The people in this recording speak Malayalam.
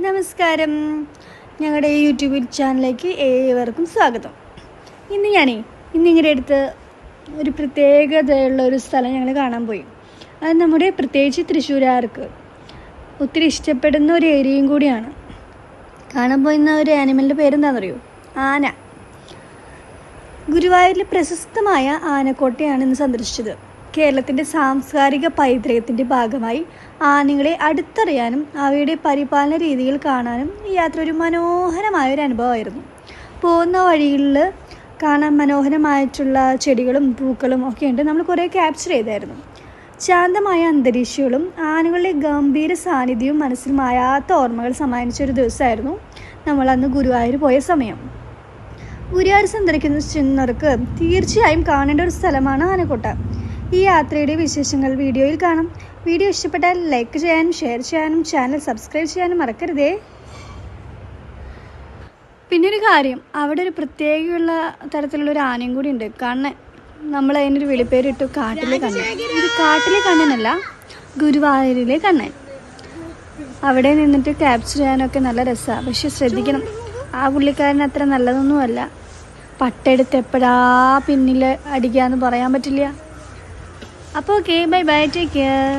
നമസ്കാരം, ഞങ്ങളുടെ യൂട്യൂബ് ചാനലിലേക്ക് ഏവർക്കും സ്വാഗതം. ഇന്നിങ്ങനെ അടുത്ത് ഒരു പ്രത്യേകതയുള്ള ഒരു സ്ഥലം ഞങ്ങൾ കാണാൻ പോയി. അത് നമ്മുടെ പ്രത്യേകിച്ച് തൃശ്ശൂരുകാർക്ക് ഒത്തിരി ഇഷ്ടപ്പെടുന്ന ഒരു ഏരിയയും കൂടിയാണ്. കാണാൻ പോയിരുന്ന ഒരു ആനിമലിൻ്റെ പേരെന്താണെന്നറിയോ? ആന. ഗുരുവായൂരിലെ പ്രശസ്തമായ ആനക്കോട്ടയാണ് ഇന്ന് സന്ദർശിച്ചത്. കേരളത്തിൻ്റെ സാംസ്കാരിക പൈതൃകത്തിൻ്റെ ഭാഗമായി ആനകളെ അടുത്തറിയാനും അവയുടെ പരിപാലന രീതികൾ കാണാനും ഈ യാത്ര ഒരു മനോഹരമായൊരു അനുഭവമായിരുന്നു. പോകുന്ന വഴികളിൽ കാണാൻ മനോഹരമായിട്ടുള്ള ചെടികളും പൂക്കളും ഒക്കെ ഉണ്ട്. നമ്മൾ കുറേ ക്യാപ്ചർ ചെയ്തായിരുന്നു. ശാന്തമായ അന്തരീക്ഷങ്ങളും ആനകളുടെ ഗംഭീര സാന്നിധ്യവും മനസ്സിൽ മായാത്ത ഓർമ്മകൾ സമ്മാനിച്ചൊരു ദിവസമായിരുന്നു നമ്മളന്ന് ഗുരുവായൂർ പോയ സമയം. ഗുരുവായൂർ സന്ദർശിക്കുന്നവർക്ക് തീർച്ചയായും കാണേണ്ട ഒരു സ്ഥലമാണ് ആനക്കോട്ട. ഈ യാത്രയുടെ വിശേഷങ്ങൾ വീഡിയോയിൽ കാണാം. വീഡിയോ ഇഷ്ടപ്പെട്ടാൽ ലൈക്ക് ചെയ്യാനും ഷെയർ ചെയ്യാനും ചാനൽ സബ്സ്ക്രൈബ് ചെയ്യാനും മറക്കരുതേ. പിന്നൊരു കാര്യം, അവിടെ ഒരു പ്രത്യേകമുള്ള തരത്തിലുള്ളൊരു ആനയും കൂടി ഉണ്ട്, കണ്ണൻ. നമ്മൾ അതിനൊരു വിളിപ്പേരിട്ടു കാട്ടിലെ കണ്ണൻ. ഇത് കാട്ടിലെ കണ്ണനല്ല, ഗുരുവായൂരിലെ കണ്ണൻ. അവിടെ നിന്നിട്ട് ക്യാപ്ചർ ചെയ്യാനൊക്കെ നല്ല രസമാണ്. പക്ഷെ ശ്രദ്ധിക്കണം, ആ പുള്ളിക്കാരൻ അത്ര നല്ലതൊന്നുമല്ല. പട്ടെടുത്ത് എപ്പോഴാ പിന്നിൽ അടിക്കാന്ന് പറയാൻ പറ്റില്ല. അപ്പോൾ okay, bye bye, take care.